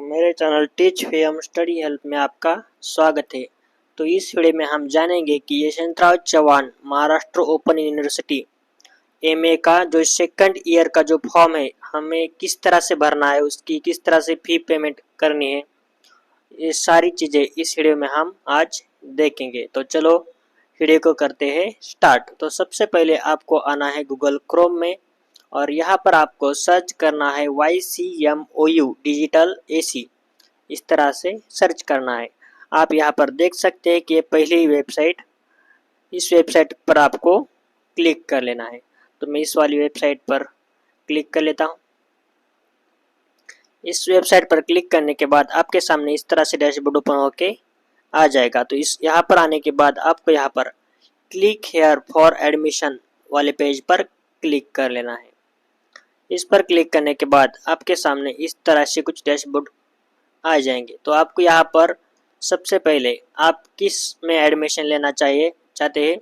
मेरे channel teach fame study help में आपका स्वागत है। तो इस वीडियो में हम जानेंगे कि Yashwantrao Chavan Maharashtra open university MA का जो सेकंड ईयर का जो फॉर्म है हमें किस तरह से भरना है, उसकी किस तरह से फी पेमेंट करनी है, ये सारी चीज़ें इस वीडियो में हम आज देखेंगे। तो चलो वीडियो को करते हैं स्टार्ट। तो सबसे पहले आपको आना है गूगल क्रोम में और यहाँ पर आपको सर्च करना है YCMOU डिजिटल AC, इस तरह से सर्च करना है। आप यहाँ पर देख सकते हैं कि पहली वेबसाइट, इस वेबसाइट पर आपको क्लिक कर लेना है। तो मैं इस वाली वेबसाइट पर क्लिक कर लेता हूँ। इस वेबसाइट पर क्लिक करने के बाद आपके सामने इस तरह से डैशबोर्ड ओपन होके आ जाएगा। तो इस यहाँ पर आने के बाद आपको यहाँ पर क्लिक हेयर फॉर एडमिशन वाले पेज पर क्लिक कर लेना है। इस पर क्लिक करने के बाद आपके सामने इस तरह से कुछ डैशबोर्ड आ जाएंगे। तो आपको यहाँ पर सबसे पहले आप किस में एडमिशन लेना चाहते हैं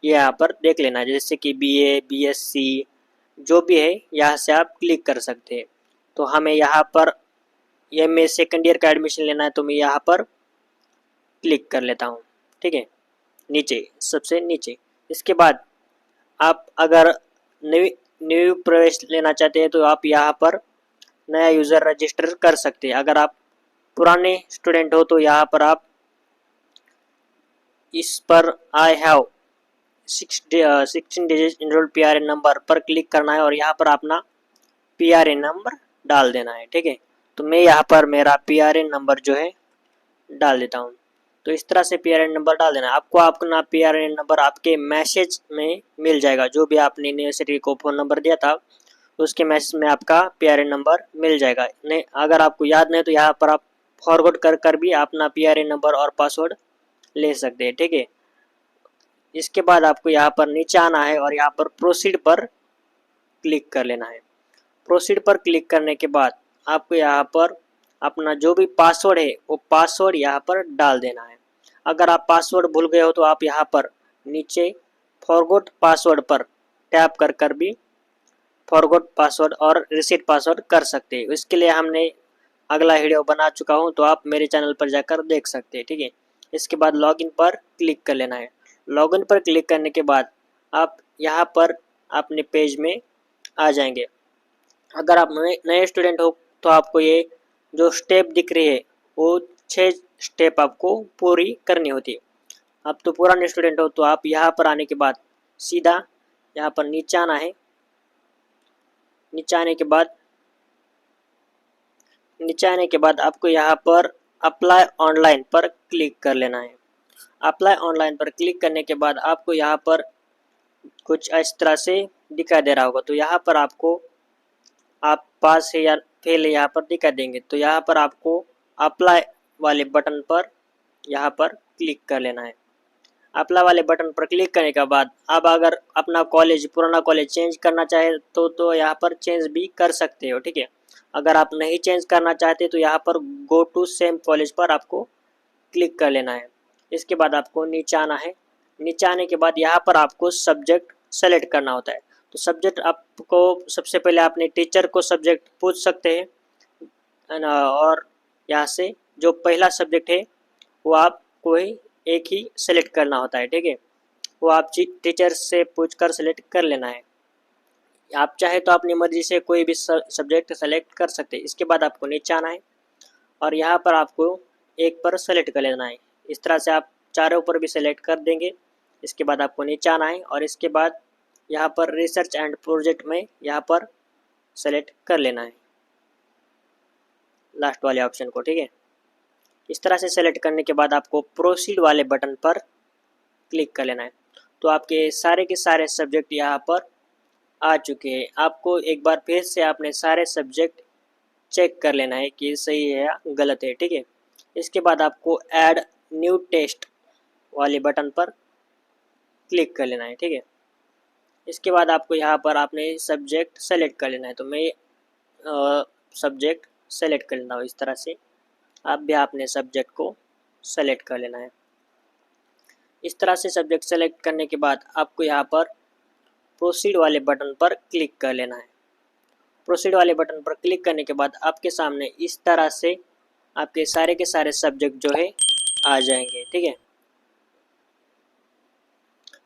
ये यहाँ पर देख लेना है, जैसे कि BA BSc जो भी है यहाँ से आप क्लिक कर सकते हैं। तो हमें यहाँ पर MA सेकेंड ईयर का एडमिशन लेना है, तो मैं यहाँ पर क्लिक कर लेता हूँ। ठीक है, नीचे सबसे नीचे। इसके बाद आप अगर न्यू प्रवेश लेना चाहते हैं तो आप यहाँ पर नया यूज़र रजिस्टर कर सकते हैं। अगर आप पुराने स्टूडेंट हो तो यहाँ पर आप इस पर I have 16 digit enrolled PRN number पर क्लिक करना है और यहाँ पर अपना PRN नंबर डाल देना है। ठीक है, तो मैं यहाँ पर मेरा PRN नंबर जो है डाल देता हूँ। तो इस तरह से PRN नंबर डाल देना है। आपको अपना PRN नंबर आपके मैसेज में मिल जाएगा। जो भी आपने यूनिवर्सिटी को फ़ोन नंबर दिया था उसके मैसेज में आपका PRN नंबर मिल जाएगा। नहीं, अगर आपको याद नहीं तो यहाँ पर आप फॉरवर्ड कर भी अपना PRN नंबर और पासवर्ड ले सकते हैं। ठीक है, इसके बाद आपको यहाँ पर नीचे आना है और यहाँ पर प्रोसीड पर क्लिक कर लेना है। प्रोसीड पर क्लिक करने के बाद आपको यहाँ पर अपना जो भी पासवर्ड है वो पासवर्ड यहाँ पर डाल देना है। अगर आप पासवर्ड भूल गए हो तो आप यहाँ पर नीचे फॉरगॉट पासवर्ड पर टैप कर भी फॉरगॉट पासवर्ड और रिसेट पासवर्ड कर सकते हैं। इसके लिए हमने अगला वीडियो बना चुका हूँ, तो आप मेरे चैनल पर जाकर देख सकते हैं। ठीक है, इसके बाद लॉगिन पर क्लिक कर लेना है। लॉगिन पर क्लिक करने के बाद आप यहाँ पर अपने पेज में आ जाएंगे। अगर आप नए स्टूडेंट हो तो आपको ये जो स्टेप दिख रही है वो 6 स्टेप आपको पूरी करनी होती है। आप तो पुराने स्टूडेंट हो तो आप यहाँ पर आने के बाद सीधा यहाँ पर नीचे आना है। नीचे आने के बाद आपको यहाँ पर अप्लाई ऑनलाइन पर क्लिक कर लेना है। अप्लाई ऑनलाइन पर क्लिक करने के बाद आपको यहाँ पर कुछ इस तरह से दिखाई दे रहा होगा। तो यहाँ पर आपको आप पास है या फेल है यहाँ पर दिखा देंगे। तो यहाँ पर आपको अप्लाई वाले बटन पर यहाँ पर क्लिक कर लेना है। अप्लाई वाले बटन पर क्लिक करने के बाद अब अगर अपना कॉलेज पुराना कॉलेज चेंज करना चाहे तो यहाँ पर चेंज भी कर सकते हो। ठीक है, अगर आप नहीं चेंज करना चाहते तो यहाँ पर गो टू सेम कॉलेज पर आपको क्लिक कर लेना है। इसके बाद आपको नीचे आना है। नीचे आने के बाद यहाँ पर आपको सब्जेक्ट सेलेक्ट करना होता है। तो सब्जेक्ट आपको सबसे पहले अपने टीचर को सब्जेक्ट पूछ सकते हैं और यहाँ से जो पहला सब्जेक्ट है वो आपको ही एक ही सेलेक्ट करना होता है। ठीक है, वो आप टीचर से पूछकर सेलेक्ट कर लेना है। आप चाहे तो अपनी मर्जी से कोई भी सब्जेक्ट सेलेक्ट कर सकते हैं। इसके बाद आपको नीचे आना है और यहाँ पर आपको एक पर सेलेक्ट कर लेना है। इस तरह से आप चारों पर भी सेलेक्ट कर देंगे। इसके बाद आपको नीचे आना है और इसके बाद यहाँ पर रिसर्च एंड प्रोजेक्ट में यहाँ पर सेलेक्ट कर लेना है लास्ट वाले ऑप्शन को। ठीक है, इस तरह से सेलेक्ट करने के बाद आपको प्रोसीड वाले बटन पर क्लिक कर लेना है। तो आपके सारे के सारे सब्जेक्ट यहाँ पर आ चुके हैं। आपको एक बार फिर से आपने सारे सब्जेक्ट चेक कर लेना है कि सही है या गलत है। ठीक है, इसके बाद आपको ऐड न्यू टेस्ट वाले बटन पर क्लिक कर लेना है। ठीक है, इसके बाद आपको यहाँ पर आपने सब्जेक्ट सेलेक्ट कर लेना है। तो मैं सब्जेक्ट सेलेक्ट कर लेना हूँ। इस तरह से आप भी अपने सब्जेक्ट को सेलेक्ट कर लेना है। इस तरह से सब्जेक्ट सेलेक्ट करने के बाद आपको यहाँ पर प्रोसीड वाले बटन पर क्लिक कर लेना है। प्रोसीड वाले बटन पर क्लिक करने के बाद आपके सामने इस तरह से आपके सारे के सारे सब्जेक्ट जो है आ जाएंगे। ठीक है,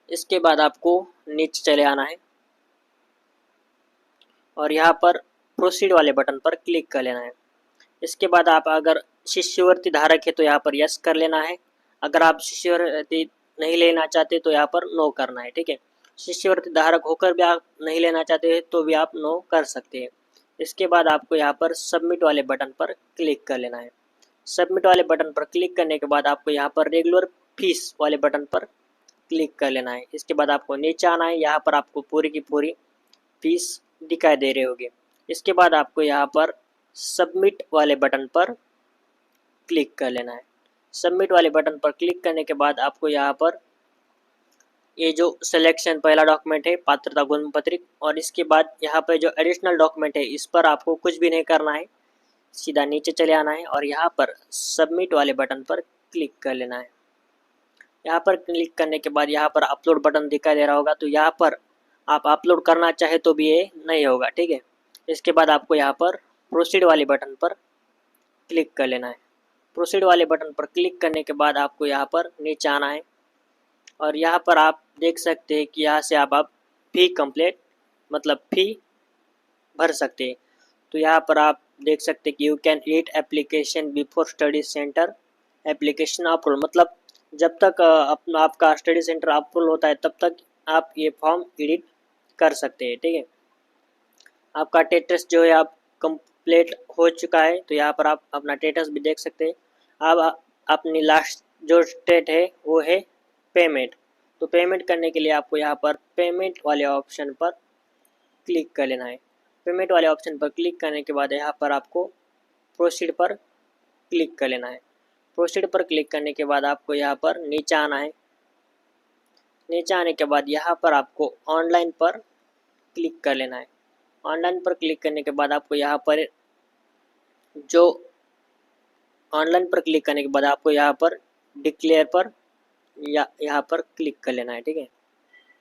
इसके बाद आपको नीचे चले आना है और यहाँ पर प्रोसीड वाले बटन पर क्लिक कर लेना है। इसके बाद आप अगर शिष्यवृत्ति धारक है तो यहाँ पर यस कर लेना है। अगर आप शिष्यवृत्ति नहीं लेना चाहते तो यहाँ पर नो करना है। ठीक है, शिष्यवृत्ति धारक होकर भी आप नहीं लेना चाहते हैं तो भी आप नो कर सकते हैं। इसके बाद आपको यहाँ पर सबमिट वाले बटन पर क्लिक कर लेना है। सबमिट वाले बटन पर क्लिक करने के बाद आपको यहाँ पर रेगुलर फीस वाले बटन पर क्लिक कर लेना है। इसके बाद आपको नीचे आना है, यहाँ पर आपको पूरी की पूरी फीस दिखाई दे रहे होंगे। इसके बाद आपको यहाँ पर सबमिट वाले बटन पर क्लिक कर लेना है। सबमिट वाले बटन पर क्लिक करने के बाद आपको यहाँ पर ये जो सिलेक्शन पहला डॉक्यूमेंट है पात्रता गुण पत्रिक, और इसके बाद यहाँ पर जो एडिशनल डॉक्यूमेंट है इस पर आपको कुछ भी नहीं करना है, सीधा नीचे चले आना है और यहाँ पर सबमिट वाले बटन पर क्लिक कर लेना है। यहाँ पर क्लिक करने के बाद यहाँ पर अपलोड बटन दिखाई दे रहा होगा, तो यहाँ पर आप अपलोड करना चाहे तो भी ये नहीं होगा। ठीक है, इसके बाद आपको यहाँ पर प्रोसीड वाले बटन पर क्लिक कर लेना है। प्रोसीड वाले बटन पर क्लिक करने के बाद आपको यहाँ पर नीचे आना है और यहाँ पर आप देख सकते हैं कि यहाँ से आप फी कंप्लीट मतलब फी भर सकते हैं। तो यहाँ पर आप देख सकते हैं कि you can read application before study centre application approval, मतलब जब तक आपका स्टडी सेंटर अप्रूवल होता है तब तक आप ये फॉर्म एडिट कर सकते हैं। ठीक है, आपका टेटस जो है आप कंप्लीट हो चुका है, तो यहाँ पर आप अपना टेटस भी देख सकते हैं। अब अपनी लास्ट जो स्टेट है वो है पेमेंट। तो पेमेंट करने के लिए आपको यहाँ पर पेमेंट वाले ऑप्शन पर क्लिक कर लेना है। पेमेंट वाले ऑप्शन पर क्लिक करने के बाद यहाँ पर आपको प्रोसीड पर क्लिक कर लेना है। प्रोसीड पर क्लिक करने के बाद आपको यहाँ पर नीचे आना है। नीचे आने के बाद यहाँ पर आपको ऑनलाइन पर क्लिक कर लेना है। ऑनलाइन पर क्लिक करने के बाद आपको यहाँ पर जो ऑनलाइन पर क्लिक करने के बाद आपको यहाँ पर डिक्लेयर पर या यहाँ पर क्लिक कर लेना है। ठीक है,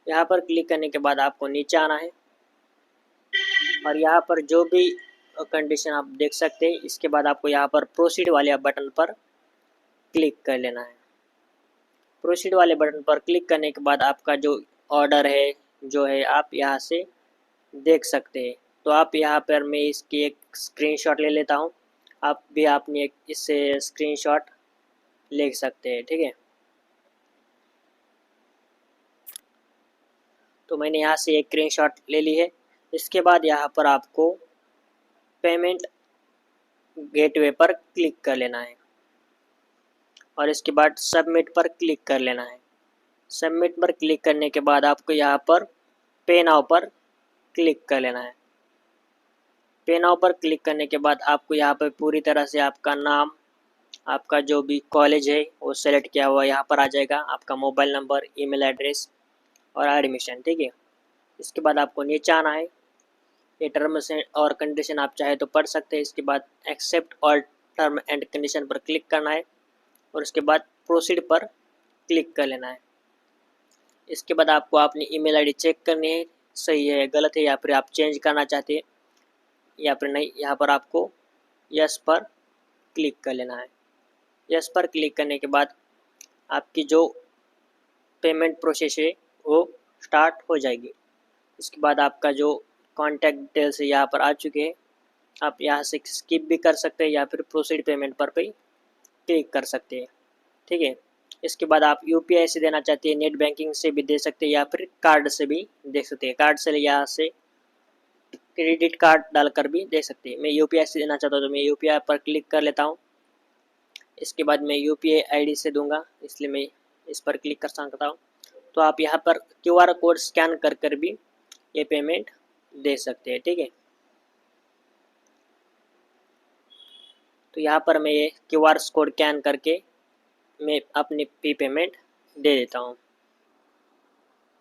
यहाँ पर क्लिक करने के बाद आपको नीचे आना है और यहाँ पर जो भी कंडीशन आप देख सकते हैं, इसके बाद आपको यहाँ पर प्रोसीड वाले बटन पर क्लिक कर लेना है। प्रोसीड वाले बटन पर क्लिक करने के बाद आपका जो ऑर्डर है जो है आप यहाँ से देख सकते हैं। तो आप यहाँ पर मैं इसकी एक स्क्रीनशॉट ले लेता हूँ, आप भी अपनी एक इससे स्क्रीनशॉट ले सकते हैं। ठीक है, तो मैंने यहाँ से एक स्क्रीनशॉट ले ली है। इसके बाद यहाँ पर आपको पेमेंट गेटवे पर क्लिक कर लेना है और इसके बाद सबमिट पर क्लिक कर लेना है। सबमिट पर क्लिक करने के बाद आपको यहाँ पर पे नाउ पर क्लिक कर लेना है। पे नाउ पर क्लिक करने के बाद आपको यहाँ पर पूरी तरह से आपका नाम, आपका जो भी कॉलेज है वो सेलेक्ट किया हुआ यहाँ पर आ जाएगा, आपका मोबाइल नंबर, ईमेल एड्रेस और एडमिशन। ठीक है, इसके बाद आपको नीचे आना है। ये टर्म्स और कंडीशन आप चाहे तो पढ़ सकते हैं। इसके बाद accept all term and condition पर क्लिक करना है और उसके बाद प्रोसीड पर क्लिक कर लेना है। इसके बाद आपको अपनी ईमेल आईडी चेक करनी है, सही है गलत है या फिर आप चेंज करना चाहते हैं या फिर नहीं। यहाँ पर आपको यस पर क्लिक कर लेना है। यस पर क्लिक करने के बाद आपकी जो पेमेंट प्रोसेस है वो स्टार्ट हो जाएगी। इसके बाद आपका जो कॉन्टैक्ट डिटेल्स है यहाँ पर आ चुके हैं, आप यहाँ से स्किप भी कर सकते हैं या फिर प्रोसीड पेमेंट पर भी क्लिक कर सकते हैं। ठीक है, इसके बाद आप यूपीआई से देना चाहते हैं, नेट बैंकिंग से भी दे सकते हैं या फिर कार्ड से भी दे सकते हैं। कार्ड से यहाँ से क्रेडिट कार्ड डालकर भी दे सकते हैं। मैं यूपीआई से देना चाहता हूँ तो मैं यूपीआई पर क्लिक कर लेता हूँ। इसके बाद मैं यूपीआई आईडी से दूंगा, इसलिए मैं इस पर क्लिक कर सकता हूँ। तो आप यहाँ पर क्यूआर कोड स्कैन कर कर भी ये पेमेंट दे सकते हैं। ठीक है, तो यहाँ पर मैं ये क्यूआर कोड स्कैन करके मैं अपनी फी पेमेंट दे देता हूँ।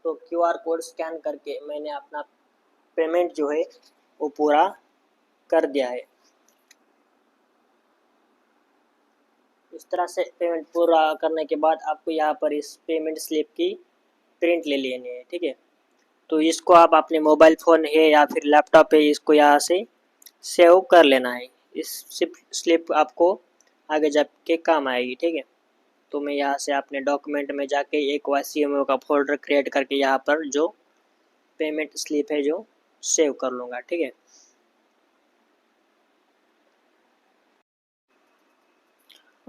तो क्यूआर कोड स्कैन करके मैंने अपना पेमेंट जो है वो पूरा कर दिया है। इस तरह से पेमेंट पूरा करने के बाद आपको यहाँ पर इस पेमेंट स्लिप की प्रिंट ले लेनी है। ठीक है, तो इसको आप अपने मोबाइल फ़ोन है या फिर लैपटॉप है इसको यहाँ से सेव कर लेना है। इस स्लिप आपको आगे जाके काम आएगी, ठीक है। तो मैं यहाँ से अपने डॉक्यूमेंट में जाके एक बार CMO का फोल्डर क्रिएट करके यहाँ पर जो पेमेंट स्लिप है जो सेव कर लूँगा, ठीक है।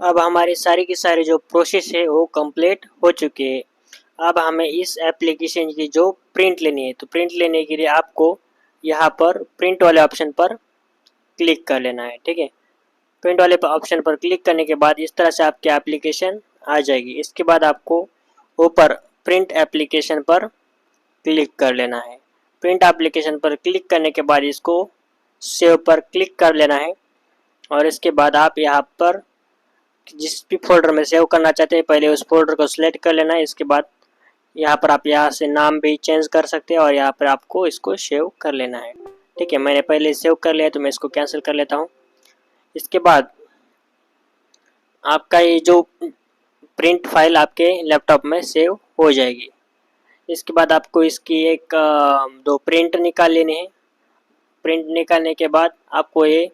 अब हमारी सारी की सारी जो प्रोसेस है वो कंप्लीट हो चुकी है। अब हमें इस एप्लीकेशन की जो प्रिंट लेनी है, तो प्रिंट लेने के लिए आपको यहाँ पर प्रिंट वाले ऑप्शन पर क्लिक कर लेना है, ठीक है। प्रिंट वाले ऑप्शन पर क्लिक करने के बाद इस तरह से आपकी एप्लीकेशन आ जाएगी। इसके बाद आपको ऊपर प्रिंट एप्लीकेशन पर क्लिक कर लेना है। प्रिंट एप्लीकेशन पर क्लिक करने के बाद इसको सेव पर क्लिक कर लेना है और इसके बाद आप यहाँ पर जिस भी फोल्डर में सेव करना चाहते हैं पहले उस फोल्डर को सिलेक्ट कर लेना है। इसके बाद यहाँ पर आप यहाँ से नाम भी चेंज कर सकते हैं और यहाँ पर आपको इसको सेव कर लेना है, ठीक है। मैंने पहले सेव कर लिया तो मैं इसको कैंसिल कर लेता हूँ। इसके बाद आपका ये जो प्रिंट फाइल आपके लैपटॉप में सेव हो जाएगी। इसके बाद आपको इसकी एक दो प्रिंट निकाल लेने हैं। प्रिंट निकालने के बाद आपको ये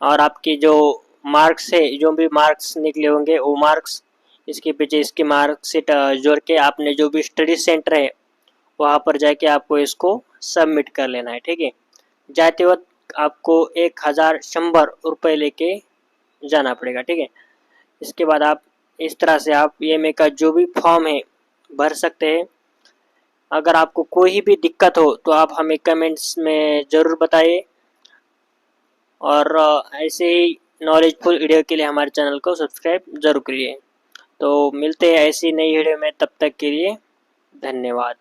और आपकी जो मार्क्स है, जो भी मार्क्स निकले होंगे वो मार्क्स इसके पीछे इसकी मार्कशीट जोड़ के आपने जो भी स्टडी सेंटर है वहाँ पर जाके आपको इसको सबमिट कर लेना है, ठीक है। जाते वक्त आपको 1100 लेके जाना पड़ेगा, ठीक है। इसके बाद आप इस तरह से आप EMI का जो भी फॉर्म है भर सकते हैं। अगर आपको कोई भी दिक्कत हो तो आप हमें कमेंट्स में ज़रूर बताइए और ऐसे ही नॉलेजफुल वीडियो के लिए हमारे चैनल को सब्सक्राइब ज़रूर करिए। तो मिलते हैं ऐसी नई वीडियो में, तब तक के लिए धन्यवाद।